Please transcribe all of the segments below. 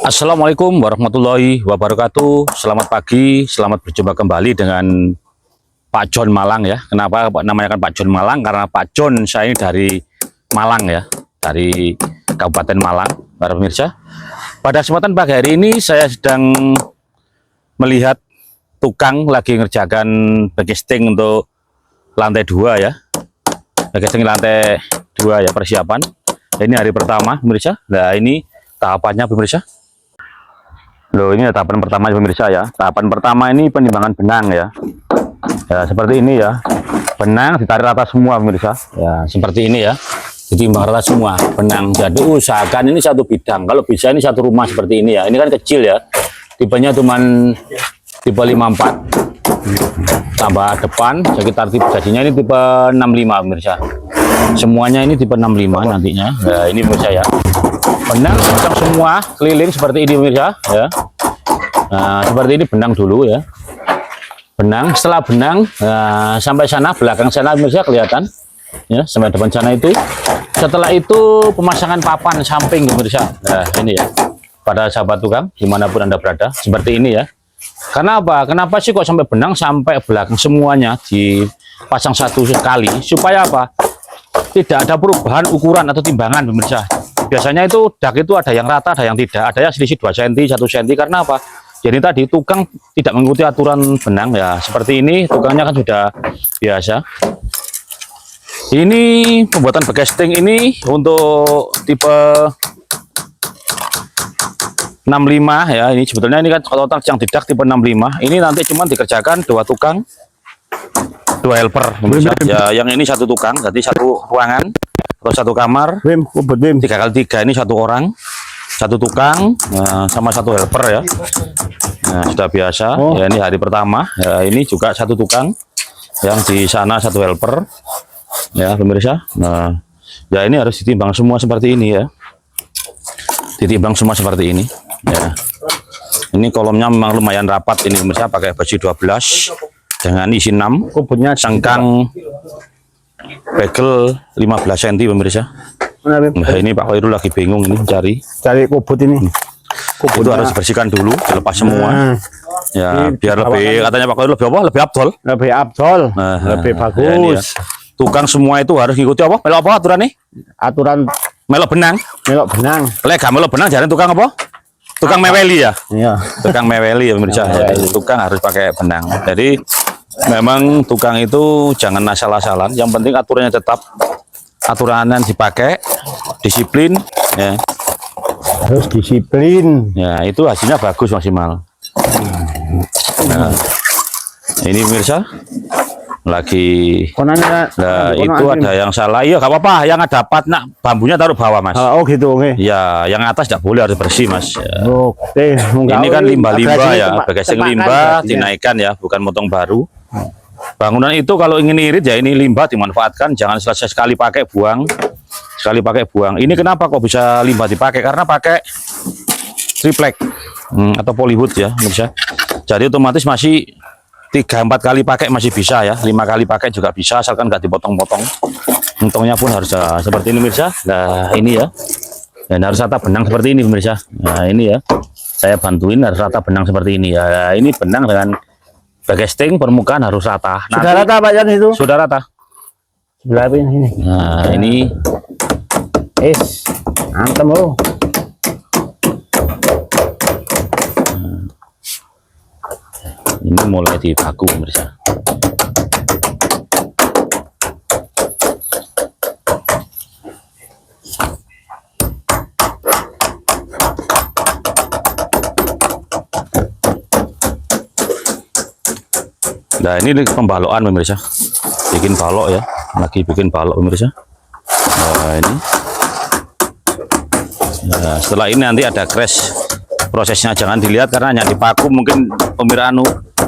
Assalamualaikum warahmatullahi wabarakatuh. Selamat pagi, selamat berjumpa kembali dengan Pak John Malang ya. Kenapa namanya kan Pak John Malang? Karena Pak John saya ini dari Malang ya, dari Kabupaten Malang, para pemirsa. Pada kesempatan pagi hari ini saya sedang melihat tukang lagi ngerjakan backcasting untuk lantai 2 ya. Backcasting lantai 2 ya, persiapan. Ini hari pertama pemirsa. Nah, ini tahapannya pemirsa. Loh, ini tahapan pertama pemirsa ya. Tahapan pertama ini penimbangan benang ya. Ya, seperti ini ya. Benang ditarik rata semua pemirsa. Ya, seperti ini ya. Ditimbang rata semua benang. Jadi usahakan ini satu bidang. Kalau bisa ini satu rumah seperti ini ya. Ini kan kecil ya. Tipenya cuman tipe 54. Tambah depan sekitar tipe jadinya ini tipe 65 pemirsa. Semuanya ini tipe 65 nantinya. Nah, ini pemirsa ya. Benang pasang semua keliling seperti ini pemirsa ya. Nah, seperti ini benang dulu ya. Benang, setelah benang sampai sana belakang sana pemirsa kelihatan ya, sampai depan sana itu. Setelah itu pemasangan papan samping pemirsa. Nah, ini ya. Pada sahabat tukang dimanapun Anda berada seperti ini ya. Karena apa? Kenapa sih kok sampai benang sampai belakang semuanya dipasang satu sekali supaya apa? Tidak ada perubahan ukuran atau timbangan pemirsa. Biasanya itu dak itu ada yang rata, ada yang tidak, ada yang selisih 2 cm, 1 cm. Karena apa? Jadi tadi tukang tidak mengikuti aturan benang ya. Seperti ini tukangnya kan sudah biasa. Ini pembuatan backcasting ini untuk tipe 65 ya. Ini sebetulnya ini kan total yang tidak tipe 65. Ini nanti cuma dikerjakan 2 tukang, 2 helper ya. Yang ini 1 tukang, jadi 1 ruangan atau 1 kamar. 3x3 ini 1 orang, 1 tukang sama 1 helper ya. Nah, sudah biasa ya. Ini hari pertama ya. Ini juga 1 tukang, yang di sana 1 helper ya pemirsa. Nah ya, ini harus ditimbang semua seperti ini ya. Ditimbang semua seperti ini ya. Ini kolomnya memang lumayan rapat ini pemirsa, pakai besi 12 dengan isi 6, sengkang bagel 15 cm pemirsa. Nah, ini Pak Khairul lagi bingung ini cari kubut ini. Kubut itu harus dibersihkan dulu, dilepas semua ya, biar lebih, katanya Pak Khairul lebih apa? Lebih abdol. Lebih abdol, lebih bagus. Ya, tukang semua itu harus ngikuti apa? Melok apa aturan nih? Aturan melok benang. melok benang. Lega melok benang jadi tukang apa? Tukang meweli ya. Iya. Tukang meweli ya pemirsa. Jadi tukang harus pakai benang. Jadi memang tukang itu jangan asal-asalan. Yang penting aturannya tetap, aturan dipakai, disiplin ya. Harus disiplin. Ya, itu hasilnya bagus maksimal. Nah, ini pemirsa lagi nah itu ada yang salah ya, gak apa-apa, yang ada patnak bambunya taruh bawah mas. Oh gitu, oke. Ya, yang atas tidak boleh, harus bersih mas ya. Oke. Ini kan limbah-limbah ya, backcasting limbah dinaikkan ya, bukan motong baru. Bangunan itu kalau ingin irit ya, ini limbah dimanfaatkan, jangan selesai sekali pakai buang, sekali pakai buang. Ini kenapa kok bisa limbah dipakai? Karena pakai triplek atau polywood ya pemirsa. Jadi otomatis masih 3-4 kali pakai masih bisa ya, 5 kali pakai juga bisa, asalkan nggak dipotong-potong. Untungnya pun harus seperti ini pemirsa. Nah ini ya, dan harus rata benang seperti ini pemirsa. Nah ini ya, saya bantuin harus rata benang seperti ini ya. Nah, ini benang dengan backcasting permukaan harus rata. Nanti, sudah rata Pak Jan itu? Sudah rata. Sebelah ini. Nah ini antem loh. Ini mulai dibaku pemirsa. Nah ini pembalokan pemirsa, bikin balok ya, lagi bikin balok pemirsa. Nah ini nah, setelah ini nanti ada crash prosesnya, jangan dilihat karena hanya dipaku, mungkin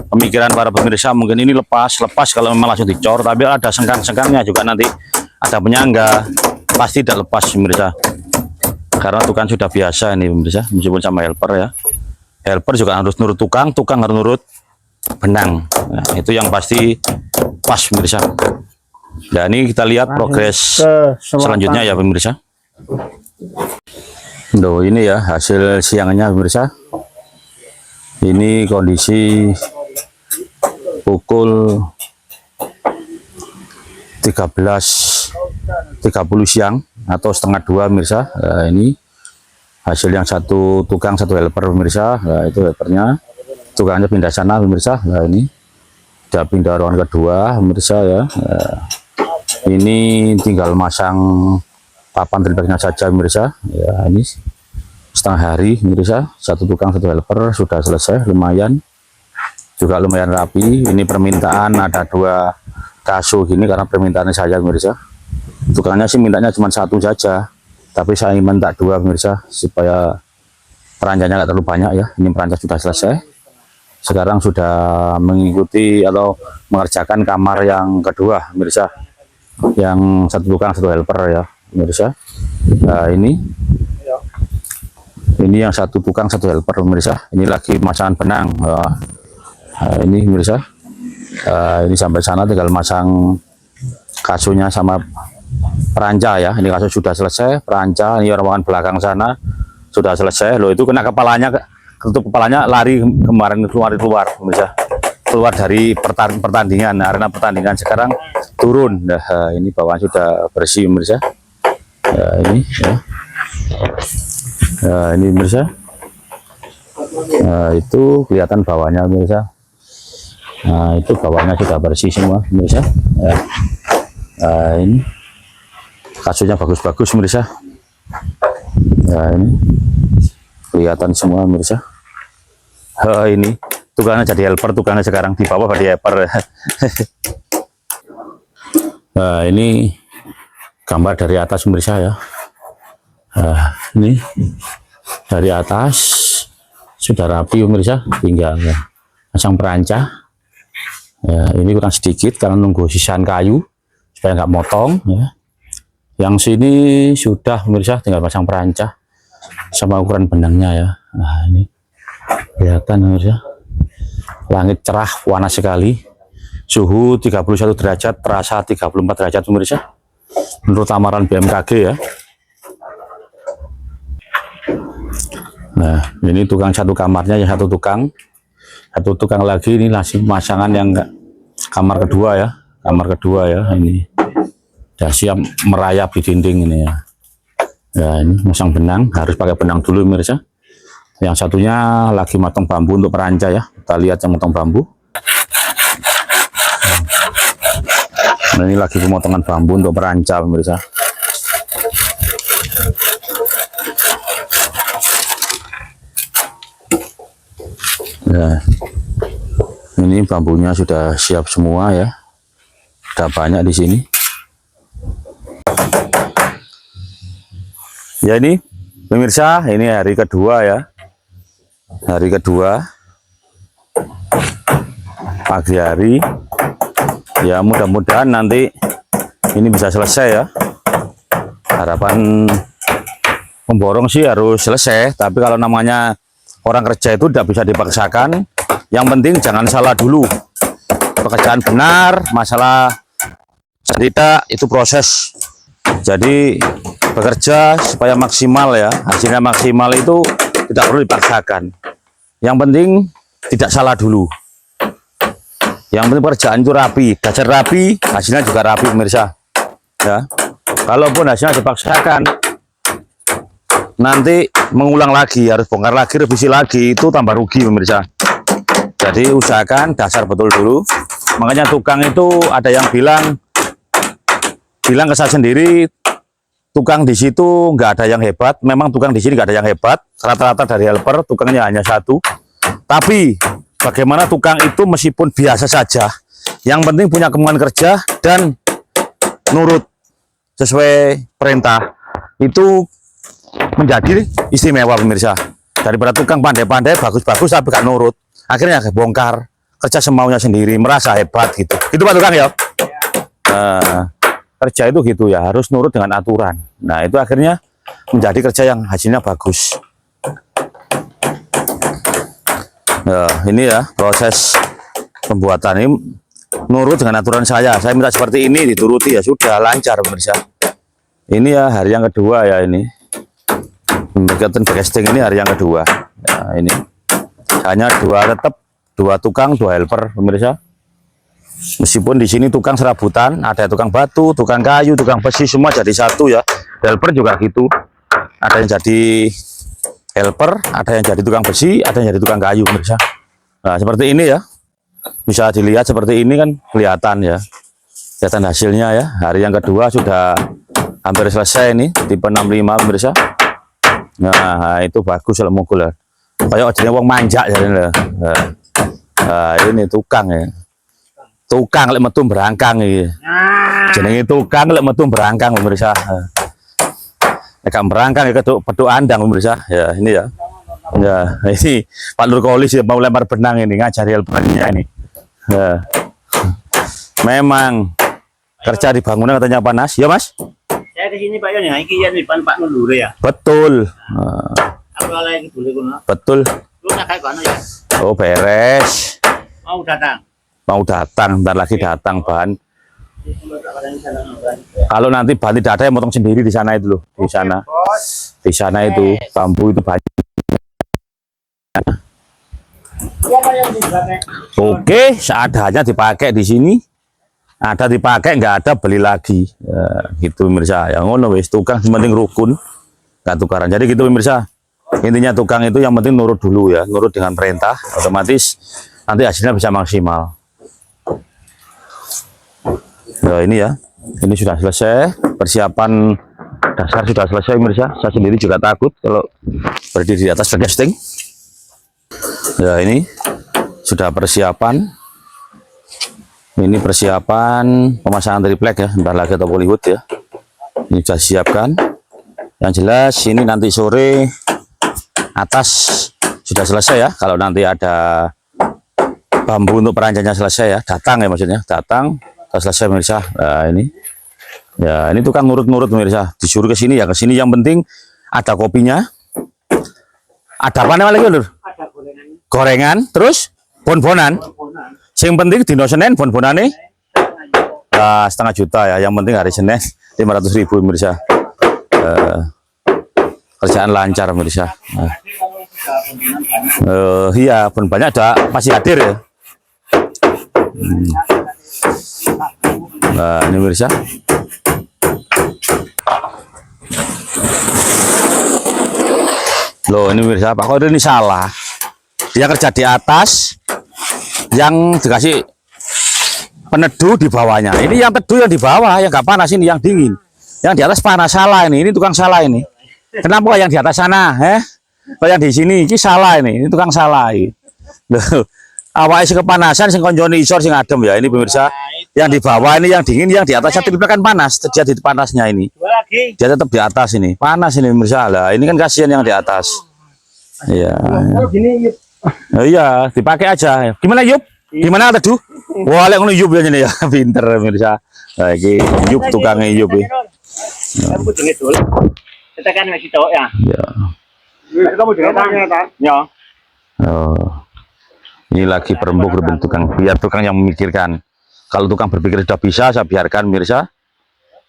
pemikiran para pemirsa mungkin ini lepas kalau memang langsung dicor, tapi ada sengkang-sengkangnya juga, nanti ada penyangga, pasti tidak lepas pemirsa, karena tukang sudah biasa ini pemirsa, meskipun sama helper ya. Helper juga harus nurut tukang harus nurut benang. Nah, itu yang pasti pas pemirsa. Nah ini kita lihat progres selanjutnya ya pemirsa. Loh, ini ya hasil siangnya pemirsa. Ini kondisi pukul 13.30 siang atau setengah 2 pemirsa. Nah, ini hasil yang satu tukang, satu helper pemirsa. Nah, itu helpernya, tukangnya pindah sana pemirsa. Nah, ini udah pindah ruangan kedua pemirsa ya. Nah, ini tinggal masang papan triplex saja pemirsa. Ya, ini setengah hari pemirsa, satu tukang, satu helper sudah selesai, lumayan rapi. Ini permintaan ada 2 kaso gini karena permintaannya saya pemirsa. Tukangnya sih mintanya cuma 1 saja, tapi saya minta 2 pemirsa supaya peranjanya nggak terlalu banyak ya. Ini perancang sudah selesai, sekarang sudah mengikuti atau mengerjakan kamar yang kedua pemirsa, yang satu tukang, satu helper ya pemirsa. Nah, ini yang satu tukang, satu helper pemirsa. Ini lagi pemasangan benang. Nah, ini pemirsa. Ini sampai sana tinggal masang kasurnya sama peranca ya. Ini kasur sudah selesai, peranca ini ruangan belakang sana sudah selesai. Loh, itu kena kepalanya, ketutup kepalanya, lari kemarin keluar pemirsa, keluar dari pertandingan, arena pertandingan, sekarang turun. Nah, ini bawahnya sudah bersih pemirsa. Ini ya. Ini pemirsa. Itu kelihatan bawahnya pemirsa. Nah, itu bawahnya sudah bersih semua pemirsa ya. Ini kasurnya bagus-bagus pemirsa. Nah, ini kelihatan semua pemirsa. Ini tukangnya jadi helper, tukangnya sekarang di bawah jadi helper. Nah, ini gambar dari atas pemirsa ya. Ini dari atas sudah rapi pemirsa, tinggal pasang peranca. Ya, ini kurang sedikit karena nunggu sisaan kayu supaya nggak motong ya. Yang sini sudah pemirsa, tinggal pasang peranca sama ukuran benangnya ya. Nah, ini kelihatan pemirsa, langit cerah, panas sekali, suhu 31 derajat, terasa 34 derajat pemirsa menurut lamaran BMKG ya. Nah, ini tukang satu kamarnya, yang satu tukang lagi ini masih pemasangan yang kamar kedua ya, ini udah siap merayap di dinding ini ya. Ya, ini masang benang, harus pakai benang dulu pemirsa. Yang satunya lagi matang bambu untuk peranca ya, kita lihat yang matang bambu. Nah, ini lagi pemotongan bambu untuk peranca pemirsa. Ya, ini bambunya sudah siap semua ya, sudah banyak di sini. Ya, ini pemirsa, ini hari kedua ya, pagi hari. Ya, mudah-mudahan nanti ini bisa selesai ya. Harapan pemborong sih harus selesai, tapi kalau namanya orang kerja itu tidak bisa dipaksakan. Yang penting jangan salah dulu, pekerjaan benar, masalah tidak itu proses. Jadi bekerja supaya maksimal ya, hasilnya maksimal itu tidak perlu dipaksakan. Yang penting tidak salah dulu. Yang penting pekerjaan itu rapi, dasar rapi, hasilnya juga rapi pemirsa ya. Kalaupun hasilnya dipaksakan, nanti mengulang lagi, harus bongkar lagi, revisi lagi, itu tambah rugi pemirsa. Jadi usahakan dasar betul dulu. Makanya tukang itu ada yang bilang ke saya sendiri, tukang di situ nggak ada yang hebat. Memang tukang di sini nggak ada yang hebat, rata-rata dari helper tukangnya hanya 1. Tapi bagaimana tukang itu meskipun biasa saja, yang penting punya kemampuan kerja dan nurut sesuai perintah, itu menjadi istimewa pemirsa. Daripada tukang pandai-pandai bagus-bagus tapi gak nurut, akhirnya bongkar, kerja semaunya sendiri, merasa hebat gitu. Itu Pak tukang ya. Nah, kerja itu gitu ya, harus nurut dengan aturan. Nah, itu akhirnya menjadi kerja yang hasilnya bagus. Nah, ini ya proses pembuatan ini, nurut dengan aturan saya minta seperti ini, dituruti ya sudah lancar pemirsa. Ini ya hari yang kedua ya ini. Pembagian casting ini hari yang kedua. Ya, ini hanya tetap dua tukang, dua helper, pemirsa. Meskipun di sini tukang serabutan, ada tukang batu, tukang kayu, tukang besi, semua jadi satu ya. Helper juga gitu. Ada yang jadi helper, ada yang jadi tukang besi, ada yang jadi tukang kayu, pemirsa. Nah, seperti ini ya. Bisa dilihat seperti ini kan kelihatan ya. Kelihatan hasilnya ya. Hari yang kedua sudah hampir selesai ini, tipe 65, pemirsa. Nah, itu bagus kalau mukul ya. Kayak jenis wong manja ya. Nah, ini tukang ya. Tukang lek metu berangkang iki. Jenenge tukang lek metu berangkang, pemirsa. Nek berangkang ya peduk andang, pemirsa. Ya, ini ya. Ya, ini Pak Nurkolis ya mau lempar benang ini, ngajari helpernya ini. Ya. Memang kerja di bangunan katanya panas, ya Mas? Saya di sini Pak Yon, iki ya di depan Pak Nur ya. Betul. Aku lagi boleh kono. Betul. Lu nak kayak kono ya. Oh, beres. Mau datang. Mau datang, bentar lagi datang Ban. Kalau nanti Ban tidak ada yang motong sendiri di sana itu loh, di sana. Di sana itu bambu itu banyak. Oke, seadanya dipakai di sini. Ada dipakai, nggak ada beli lagi. Ya, gitu pemirsa. Yang ngono wis tukang yang penting rukun, nggak tukaran. Jadi gitu pemirsa. Intinya tukang itu yang penting nurut dulu ya, nurut dengan perintah, otomatis nanti hasilnya bisa maksimal. Nah, ini ya. Ini sudah selesai. Persiapan dasar sudah selesai pemirsa. Saya sendiri juga takut kalau berdiri di atas casting. Ya, ini sudah persiapan. Ini persiapan pemasangan triplek ya, bentar lagi atau Bollywood ya. Ini sudah siapkan. Yang jelas ini nanti sore atas sudah selesai ya. Kalau nanti ada bambu untuk peranjangnya selesai ya, datang ya maksudnya, datang sudah selesai pemirsa. Nah, ini ya, ini tukang nurut-nurut pemirsa. Disuruh ke sini ya ke sini. Yang penting ada kopinya. Ada apa namanya lagi, Lur? Ada gorengan. Gorengan, terus bon-bonan. Yang penting dino Senin bon-bonane setengah juta ya. Yang penting hari Senin 500.000 pemirsa. Kerjaan lancar pemirsa. Iya, bon banyak ada pasti hadir ya. Nah, ini pemirsa. Loh, ini pemirsa, Pak Kodir ini salah. Dia kerja di atas, yang dikasih peneduh di bawahnya. Ini yang teduh yang di bawah, yang nggak panas, ini yang dingin. Yang di atas panas, salah ini tukang salah ini. Kenapa yang di atas sana? Kalau yang di sini, ini salah ini tukang salah. Loh, awalnya sing kepanasan, sing konjoni isor, sing adem ya. Ini pemirsa, yang di bawah ini yang dingin, yang di atasnya triplek kan panas, terjadi panasnya ini. Dia tetap di atas ini, panas ini pemirsa. Lah, ini kan kasihan yang di atas. Iya. Oh iya, dipakai aja. Gimana Yup? Gimana teduh? Wah, lek ngono Yup ya ini ya, pinter pemirsa. Nah, iki Yup tukangnya Yup iki. Kamu jenenge dul. Tekan masih cowok ya. Ya. Kamu jenenge ta? Ya. Oh. Ini lagi perembuk tukang, biar tukang yang memikirkan. Kalau tukang berpikir sudah bisa, saya biarkan pemirsa.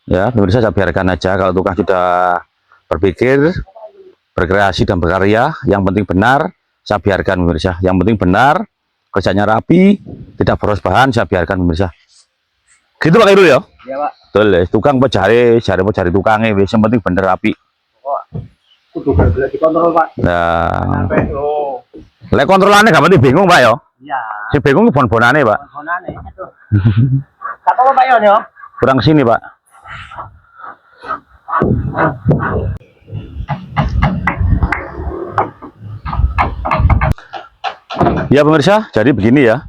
Ya, pemirsa saya biarkan aja. Kalau tukang sudah berpikir, berkreasi dan berkarya, yang penting benar, saya biarkan pemirsa. Yang penting benar, kerjanya rapi, tidak boros bahan, saya biarkan pemirsa. Gitu Pak Irul ya? Iya Pak. Betul, tukang cari tukangnya, yang penting bener rapi. Kudu bergerak dikontrol Pak. Nah, Oh. lek kontrolannya gak penting bingung Pak ya? Iya. Si bingung bon-bonane Pak. Bonane itu. Kata Pak Yon ya? Kurang sini Pak. Ya pemirsa, jadi begini ya.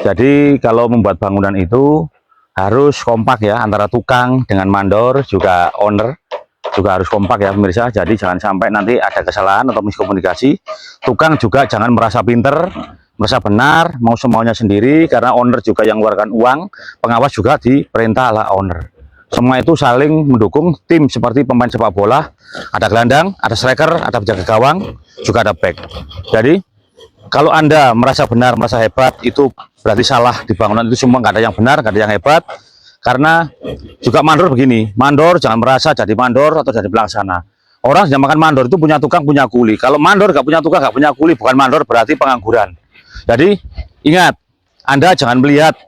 Jadi kalau membuat bangunan itu harus kompak ya, antara tukang dengan mandor juga owner juga harus kompak ya pemirsa. Jadi jangan sampai nanti ada kesalahan atau miskomunikasi. Tukang juga jangan merasa pinter, merasa benar, mau semaunya sendiri, karena owner juga yang mengeluarkan uang, pengawas juga diperintah oleh owner. Semua itu saling mendukung tim seperti pemain sepak bola, ada gelandang, ada striker, ada penjaga gawang, juga ada back. Jadi kalau Anda merasa benar, merasa hebat, itu berarti salah di bangunan itu. Semua nggak ada yang benar, nggak ada yang hebat. Karena juga mandor begini, mandor jangan merasa jadi mandor atau jadi pelaksana. Orang yang makan mandor itu punya tukang, punya kuli. Kalau mandor gak punya tukang, gak punya kuli, bukan mandor, berarti pengangguran. Jadi ingat, Anda jangan melihat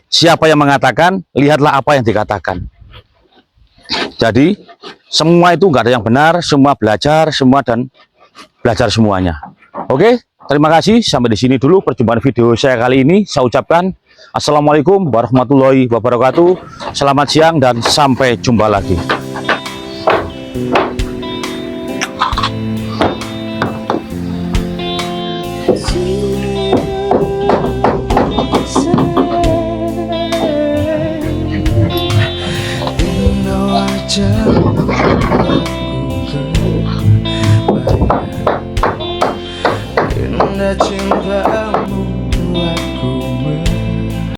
siapa yang mengatakan, lihatlah apa yang dikatakan. Jadi semua itu nggak ada yang benar, semua belajar, semua dan belajar semuanya. Oke, terima kasih. Sampai di sini dulu perjumpaan video saya kali ini. Saya ucapkan Assalamualaikum warahmatullahi wabarakatuh. Selamat siang dan sampai jumpa lagi. Indah cinta